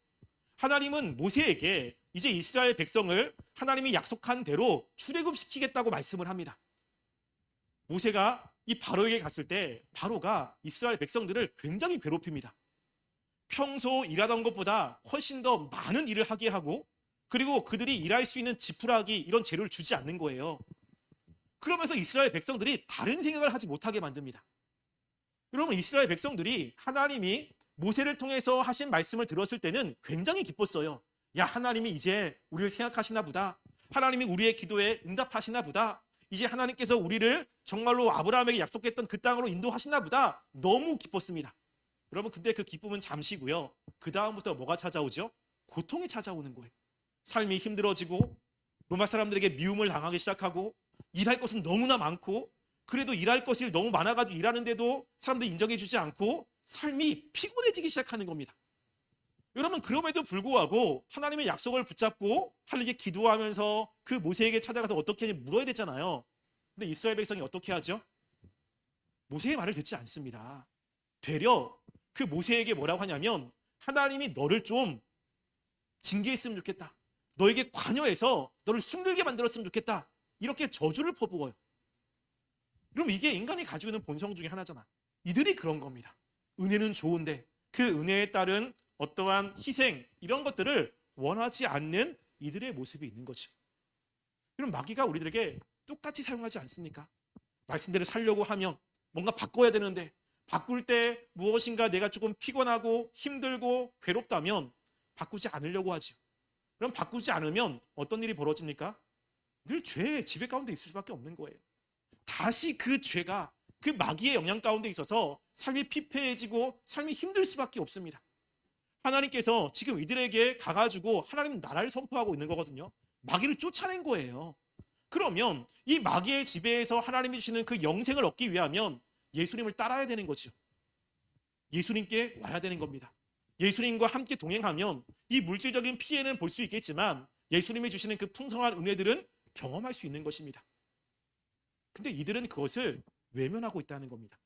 하나님은 모세에게 이제 이스라엘 백성을 하나님이 약속한 대로 출애굽시키겠다고 말씀을 합니다. 모세가 이 바로에게 갔을 때 바로가 이스라엘 백성들을 굉장히 괴롭힙니다. 평소 일하던 것보다 훨씬 더 많은 일을 하게 하고, 그리고 그들이 일할 수 있는 지푸라기 이런 재료를 주지 않는 거예요. 그러면서 이스라엘 백성들이 다른 생각을 하지 못하게 만듭니다. 여러분, 이스라엘 백성들이 하나님이 모세를 통해서 하신 말씀을 들었을 때는 굉장히 기뻤어요. 야, 하나님이 이제 우리를 생각하시나 보다. 하나님이 우리의 기도에 응답하시나 보다. 이제 하나님께서 우리를 정말로 아브라함에게 약속했던 그 땅으로 인도하시나 보다. 너무 기뻤습니다. 여러분, 근데 그 기쁨은 잠시고요. 그 다음부터 뭐가 찾아오죠? 고통이 찾아오는 거예요. 삶이 힘들어지고 로마 사람들에게 미움을 당하기 시작하고, 일할 것은 너무나 많고, 그래도 일할 것이 너무 많아가지고 일하는데도 사람들이 인정해 주지 않고 삶이 피곤해지기 시작하는 겁니다. 여러분 그럼에도 불구하고 하나님의 약속을 붙잡고 하나님께 기도하면서 그 모세에게 찾아가서 어떻게 하는지 물어야 되잖아요. 근데 이스라엘 백성이 어떻게 하죠? 모세의 말을 듣지 않습니다. 되려 그 모세에게 뭐라고 하냐면 하나님이 너를 좀 징계했으면 좋겠다. 너에게 관여해서 너를 힘들게 만들었으면 좋겠다. 이렇게 저주를 퍼부어요. 그럼 이게 인간이 가지고 있는 본성 중에 하나잖아. 이들이 그런 겁니다. 은혜는 좋은데 그 은혜에 따른 어떠한 희생 이런 것들을 원하지 않는 이들의 모습이 있는 거죠. 그럼 마귀가 우리들에게 똑같이 사용하지 않습니까? 말씀대로 살려고 하면 뭔가 바꿔야 되는데 바꿀 때 무엇인가 내가 조금 피곤하고 힘들고 괴롭다면 바꾸지 않으려고 하죠. 그럼 바꾸지 않으면 어떤 일이 벌어집니까? 늘 죄의 지배 가운데 있을 수밖에 없는 거예요. 다시 그 죄가 그 마귀의 영향 가운데 있어서 삶이 피폐해지고 삶이 힘들 수밖에 없습니다. 하나님께서 지금 이들에게 가가지고 하나님 나라를 선포하고 있는 거거든요. 마귀를 쫓아낸 거예요. 그러면 이 마귀의 지배에서 하나님이 주시는 그 영생을 얻기 위하면 예수님을 따라야 되는 거죠. 예수님께 와야 되는 겁니다. 예수님과 함께 동행하면 이 물질적인 피해는 볼 수 있겠지만 예수님이 주시는 그 풍성한 은혜들은 경험할 수 있는 것입니다. 근데 이들은 그것을 외면하고 있다는 겁니다.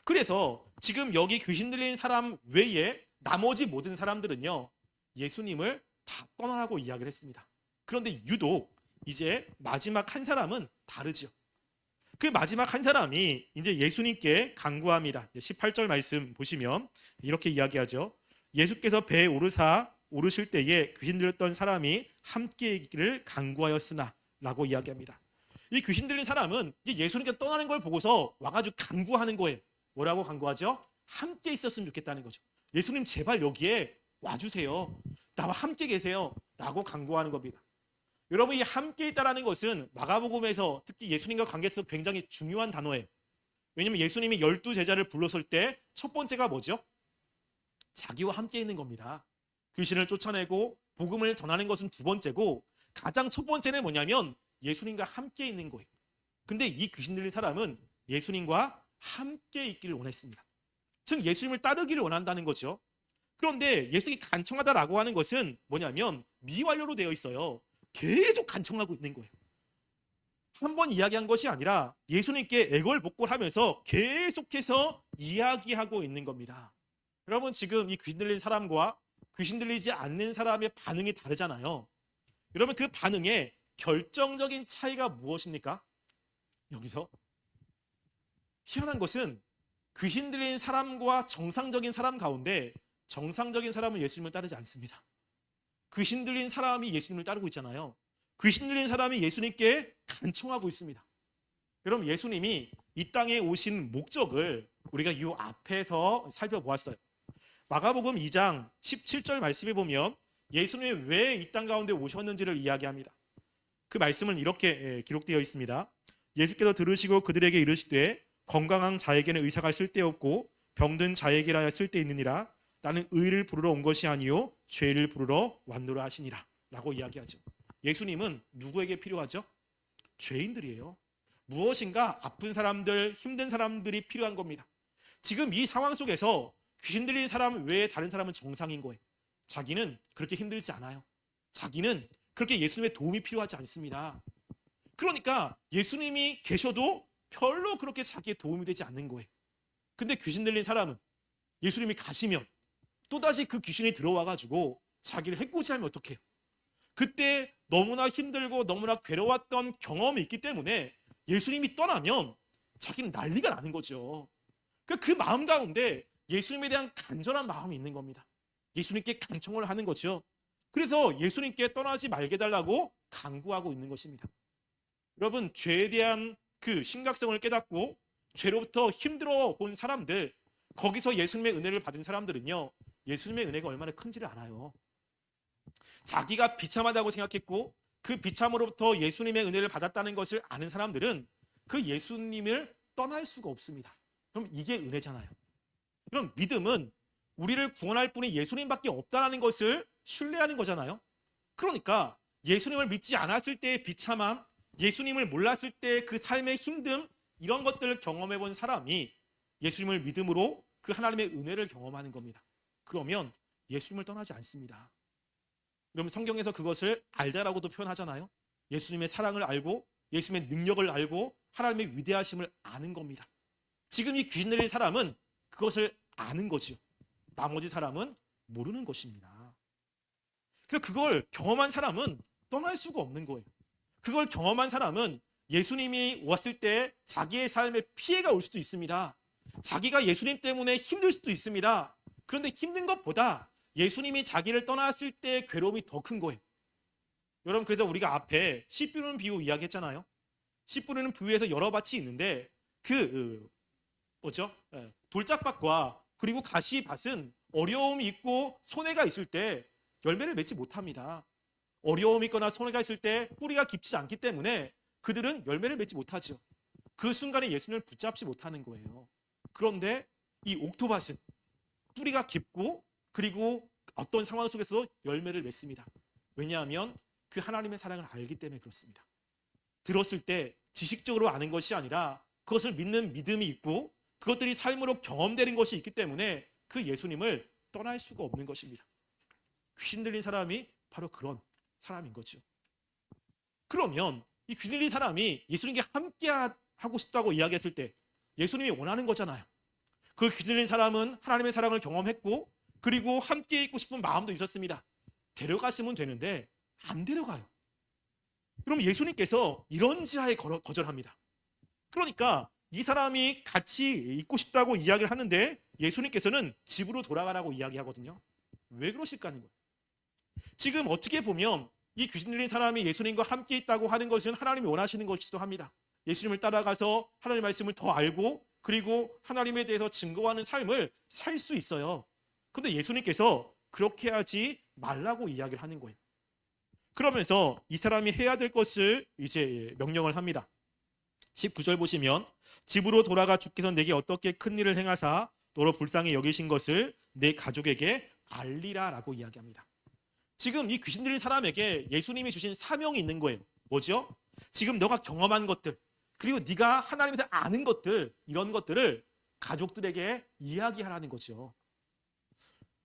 그래서 지금 여기 귀신 들린 사람 외에 나머지 모든 사람들은요, 예수님을 다 떠나라고 이야기를 했습니다. 그런데 유독 이제 마지막 한 사람은 다르죠. 그 마지막 한 사람이 이제 예수님께 간구합니다. 18절 말씀 보시면 이렇게 이야기하죠. 예수께서 배에 오르실 때에 귀신 들렸던 사람이 함께 있기를 간구하였으나 라고 이야기합니다. 이 귀신 들린 사람은 예수님께 떠나는 걸 보고서 와가지고 간구하는 거예요. 뭐라고 간구하죠? 함께 있었으면 좋겠다는 거죠. 예수님 제발 여기에 와주세요. 나와 함께 계세요. 라고 간구하는 겁니다. 여러분 이 함께 있다라는 것은 마가복음에서 특히 예수님과 관계에서 굉장히 중요한 단어예요. 왜냐하면 예수님이 12제자를 불렀을 때 첫 번째가 뭐죠? 자기와 함께 있는 겁니다. 귀신을 쫓아내고 복음을 전하는 것은 두 번째고 가장 첫 번째는 뭐냐면 예수님과 함께 있는 거예요. 근데 이 귀신 들린 사람은 예수님과 함께 있기를 원했습니다. 즉 예수님을 따르기를 원한다는 거죠. 그런데 예수님이 간청하다라고 하는 것은 뭐냐면 미완료로 되어 있어요. 계속 간청하고 있는 거예요. 한 번 이야기한 것이 아니라 예수님께 애걸복걸하면서 계속해서 이야기하고 있는 겁니다. 여러분 지금 이 귀신 들린 사람과 귀신 들리지 않는 사람의 반응이 다르잖아요. 여러분 그 반응에 결정적인 차이가 무엇입니까? 여기서 희한한 것은 귀신 들린 사람과 정상적인 사람 가운데 정상적인 사람은 예수님을 따르지 않습니다. 귀신 들린 사람이 예수님을 따르고 있잖아요. 귀신 들린 사람이 예수님께 간청하고 있습니다. 여러분 예수님이 이 땅에 오신 목적을 우리가 이 앞에서 살펴보았어요. 마가복음 2장 17절 말씀에 보면 예수님이 왜 이 땅 가운데 오셨는지를 이야기합니다. 그 말씀은 이렇게 기록되어 있습니다. 예수께서 들으시고 그들에게 이르시되 건강한 자에게는 의사가 쓸데없고 병든 자에게라 쓸데있느니라. 나는 의를 부르러 온 것이 아니요 죄를 부르러 왔노라 하시니라 라고 이야기하죠. 예수님은 누구에게 필요하죠? 죄인들이에요. 무엇인가 아픈 사람들, 힘든 사람들이 필요한 겁니다. 지금 이 상황 속에서 귀신 들린 사람 외에 다른 사람은 정상인 거예요. 자기는 그렇게 힘들지 않아요. 자기는 그렇게 예수님의 도움이 필요하지 않습니다. 그러니까 예수님이 계셔도 별로 그렇게 자기의 도움이 되지 않는 거예요. 근데 귀신 들린 사람은 예수님이 가시면 또다시 그 귀신이 들어와가지고 자기를 해코지하면 어떡해요? 그때 너무나 힘들고 너무나 괴로웠던 경험이 있기 때문에 예수님이 떠나면 자기는 난리가 나는 거죠. 그 마음 가운데 예수님에 대한 간절한 마음이 있는 겁니다. 예수님께 간청을 하는 거죠. 그래서 예수님께 떠나지 말게 달라고 간구하고 있는 것입니다. 여러분 죄에 대한 그 심각성을 깨닫고 죄로부터 힘들어 본 사람들, 거기서 예수님의 은혜를 받은 사람들은요, 예수님의 은혜가 얼마나 큰지를 알아요. 자기가 비참하다고 생각했고 그 비참으로부터 예수님의 은혜를 받았다는 것을 아는 사람들은 그 예수님을 떠날 수가 없습니다. 그럼 이게 은혜잖아요. 그럼 믿음은 우리를 구원할 분이 예수님밖에 없다는 것을 신뢰하는 거잖아요. 그러니까 예수님을 믿지 않았을 때의 비참함, 예수님을 몰랐을 때 그 삶의 힘듦, 이런 것들을 경험해 본 사람이 예수님을 믿음으로 그 하나님의 은혜를 경험하는 겁니다. 그러면 예수님을 떠나지 않습니다. 그러면 성경에서 그것을 알다라고도 표현하잖아요. 예수님의 사랑을 알고 예수님의 능력을 알고 하나님의 위대하심을 아는 겁니다. 지금 이 귀신 들린 사람은 그것을 아는 거지요. 나머지 사람은 모르는 것입니다. 그래서 그걸 경험한 사람은 떠날 수가 없는 거예요. 그걸 경험한 사람은 예수님이 왔을 때 자기의 삶에 피해가 올 수도 있습니다. 자기가 예수님 때문에 힘들 수도 있습니다. 그런데 힘든 것보다 예수님이 자기를 떠났을 때 괴로움이 더 큰 거예요. 여러분, 그래서 우리가 앞에 씨 뿌리는 비유 이야기했잖아요. 씨 뿌리는 비유에서 여러 밭이 있는데 뭐죠? 돌짝밭과 그리고 가시밭은 어려움이 있고 손해가 있을 때 열매를 맺지 못합니다. 어려움이 있거나 손해가 있을 때 뿌리가 깊지 않기 때문에 그들은 열매를 맺지 못하죠. 그 순간에 예수님을 붙잡지 못하는 거예요. 그런데 이 옥토밭은 뿌리가 깊고 그리고 어떤 상황 속에서 열매를 맺습니다. 왜냐하면 그 하나님의 사랑을 알기 때문에 그렇습니다. 들었을 때 지식적으로 아는 것이 아니라 그것을 믿는 믿음이 있고 그것들이 삶으로 경험되는 것이 있기 때문에 그 예수님을 떠날 수가 없는 것입니다. 귀신 들린 사람이 바로 그런 사람인 거죠. 그러면 이 귀신 들린 사람이 예수님께 함께 하고 싶다고 이야기했을 때 예수님이 원하는 거잖아요. 그 귀신 들린 사람은 하나님의 사랑을 경험했고 그리고 함께 있고 싶은 마음도 있었습니다. 데려가시면 되는데 안 데려가요. 그럼 예수님께서 이런 지하에 거절합니다. 그러니까 이 사람이 같이 있고 싶다고 이야기를 하는데 예수님께서는 집으로 돌아가라고 이야기하거든요. 왜 그러실까 하는 거예요. 지금 어떻게 보면 이 귀신 들린 사람이 예수님과 함께 있다고 하는 것은 하나님이 원하시는 것이기도 합니다. 예수님을 따라가서 하나님의 말씀을 더 알고 그리고 하나님에 대해서 증거하는 삶을 살 수 있어요. 그런데 예수님께서 그렇게 하지 말라고 이야기를 하는 거예요. 그러면서 이 사람이 해야 될 것을 이제 명령을 합니다. 19절 보시면 집으로 돌아가 주께서 내게 어떻게 큰 일을 행하사 너로 불쌍히 여기신 것을 내 가족에게 알리라 라고 이야기합니다. 지금 이 귀신 들린 사람에게 예수님이 주신 사명이 있는 거예요. 뭐죠? 지금 너가 경험한 것들 그리고 네가 하나님에 대해 아는 것들 이런 것들을 가족들에게 이야기하라는 거죠.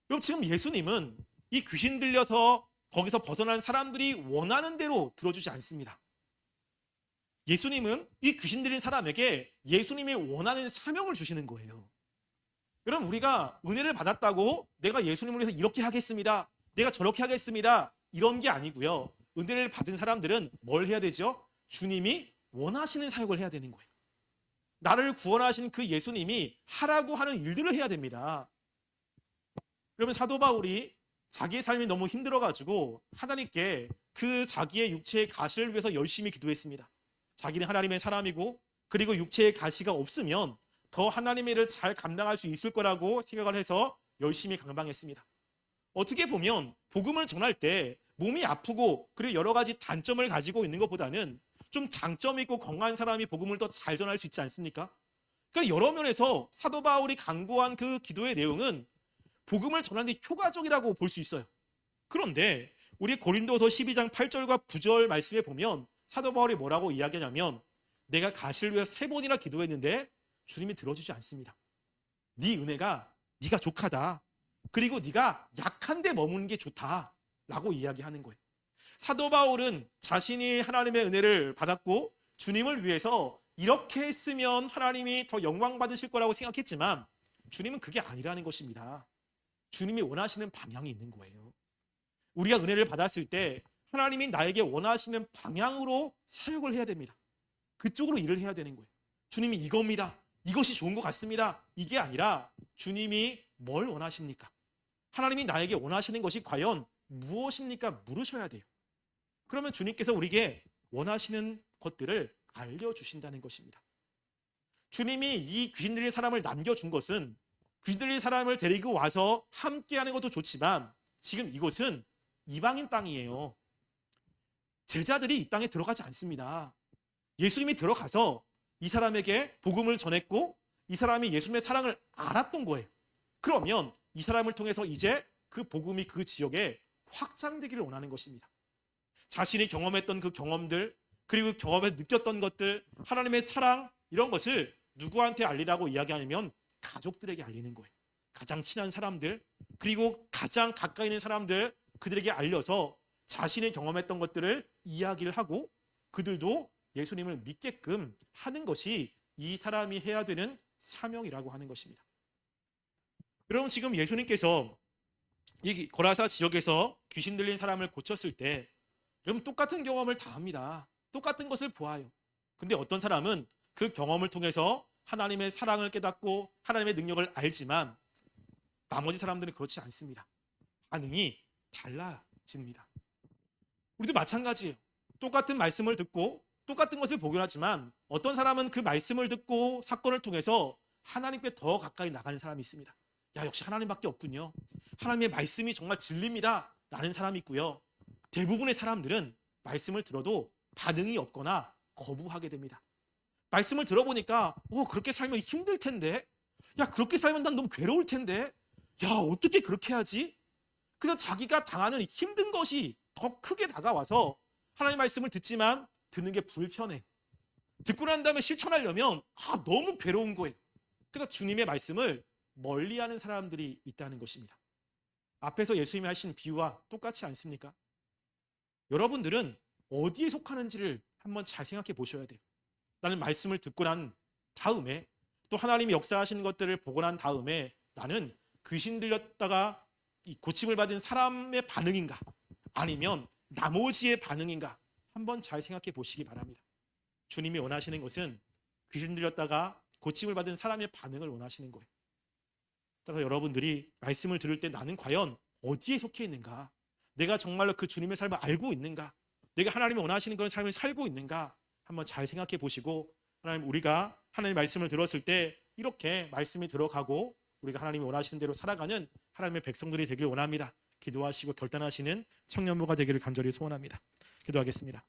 그럼 지금 예수님은 이 귀신 들려서 거기서 벗어난 사람들이 원하는 대로 들어주지 않습니다. 예수님은 이 귀신 들린 사람에게 예수님이 원하는 사명을 주시는 거예요. 여러분, 우리가 은혜를 받았다고 내가 예수님을 위해서 이렇게 하겠습니다. 내가 저렇게 하겠습니다. 이런 게 아니고요. 은혜를 받은 사람들은 뭘 해야 되죠? 주님이 원하시는 사역을 해야 되는 거예요. 나를 구원하신 그 예수님이 하라고 하는 일들을 해야 됩니다. 그러면 사도 바울이 자기의 삶이 너무 힘들어가지고 하나님께 그 자기의 육체의 가시를 위해서 열심히 기도했습니다. 자기는 하나님의 사람이고 그리고 육체의 가시가 없으면 더 하나님의 일을 잘 감당할 수 있을 거라고 생각을 해서 열심히 강방했습니다. 어떻게 보면 복음을 전할 때 몸이 아프고 그리고 여러 가지 단점을 가지고 있는 것보다는 좀 장점이 있고 건강한 사람이 복음을 더 잘 전할 수 있지 않습니까? 그러니까 여러 면에서 사도 바울이 강구한 그 기도의 내용은 복음을 전하는 데 효과적이라고 볼 수 있어요. 그런데 우리 고린도서 12장 8절과 9절 말씀에 보면 사도 바울이 뭐라고 이야기하냐면 내가 가시를 위해 3번이나 기도했는데 주님이 들어주지 않습니다. 네 은혜가 네가 족하다. 그리고 네가 약한데 머무는 게 좋다라고 이야기하는 거예요. 사도 바울은 자신이 하나님의 은혜를 받았고 주님을 위해서 이렇게 했으면 하나님이 더 영광 받으실 거라고 생각했지만 주님은 그게 아니라는 것입니다. 주님이 원하시는 방향이 있는 거예요. 우리가 은혜를 받았을 때 하나님이 나에게 원하시는 방향으로 사역을 해야 됩니다. 그쪽으로 일을 해야 되는 거예요. 주님이 이겁니다. 이것이 좋은 것 같습니다. 이게 아니라 주님이 뭘 원하십니까? 하나님이 나에게 원하시는 것이 과연 무엇입니까? 물으셔야 돼요. 그러면 주님께서 우리에게 원하시는 것들을 알려주신다는 것입니다. 주님이 이 귀신 들린 사람을 남겨준 것은 귀신 들린 사람을 데리고 와서 함께하는 것도 좋지만 지금 이곳은 이방인 땅이에요. 제자들이 이 땅에 들어가지 않습니다. 예수님이 들어가서 이 사람에게 복음을 전했고 이 사람이 예수님의 사랑을 알았던 거예요. 그러면 이 사람을 통해서 이제 그 복음이 그 지역에 확장되기를 원하는 것입니다. 자신이 경험했던 그 경험들 그리고 경험에 느꼈던 것들 하나님의 사랑 이런 것을 누구한테 알리라고 이야기하냐면 가족들에게 알리는 거예요. 가장 친한 사람들, 그리고 가장 가까이 있는 사람들, 그들에게 알려서 자신이 경험했던 것들을 이야기를 하고 그들도 예수님을 믿게끔 하는 것이 이 사람이 해야 되는 사명이라고 하는 것입니다. 여러분, 지금 예수님께서 이 고라사 지역에서 귀신 들린 사람을 고쳤을 때 여러분 똑같은 경험을 다 합니다. 똑같은 것을 보아요. 근데 어떤 사람은 그 경험을 통해서 하나님의 사랑을 깨닫고 하나님의 능력을 알지만 나머지 사람들은 그렇지 않습니다. 반응이 달라집니다. 우리도 마찬가지예요. 똑같은 말씀을 듣고 똑같은 것을 복용하지만 어떤 사람은 그 말씀을 듣고 사건을 통해서 하나님께 더 가까이 나가는 사람이 있습니다. 야, 역시 하나님밖에 없군요. 하나님의 말씀이 정말 진리입니다 라는 사람이 있고요. 대부분의 사람들은 말씀을 들어도 반응이 없거나 거부하게 됩니다. 말씀을 들어보니까 그렇게 살면 힘들 텐데, 야, 그렇게 살면 난 너무 괴로울 텐데, 야, 어떻게 그렇게 하지? 그래서 자기가 당하는 힘든 것이 더 크게 다가와서 하나님의 말씀을 듣지만 듣는 게 불편해. 듣고 난 다음에 실천하려면 너무 괴로운 거예요. 그래서 주님의 말씀을 멀리하는 사람들이 있다는 것입니다. 앞에서 예수님이 하신 비유와 똑같지 않습니까? 여러분들은 어디에 속하는지를 한번 잘 생각해 보셔야 돼요. 나는 말씀을 듣고 난 다음에 또 하나님이 역사하시는 것들을 보고 난 다음에 나는 귀신 들렸다가 이 고침을 받은 사람의 반응인가 아니면 나머지의 반응인가 한번 잘 생각해 보시기 바랍니다. 주님이 원하시는 것은 귀신 들렸다가 고침을 받은 사람의 반응을 원하시는 거예요. 따라서 여러분들이 말씀을 들을 때 나는 과연 어디에 속해 있는가? 내가 정말로 그 주님의 삶을 알고 있는가? 내가 하나님이 원하시는 그런 삶을 살고 있는가? 한번 잘 생각해 보시고 하나님, 우리가 하나님의 말씀을 들었을 때 이렇게 말씀이 들어가고 우리가 하나님이 원하시는 대로 살아가는 하나님의 백성들이 되길 원합니다. 기도하시고 결단하시는 청년부가 되기를 간절히 소원합니다. 기도하겠습니다.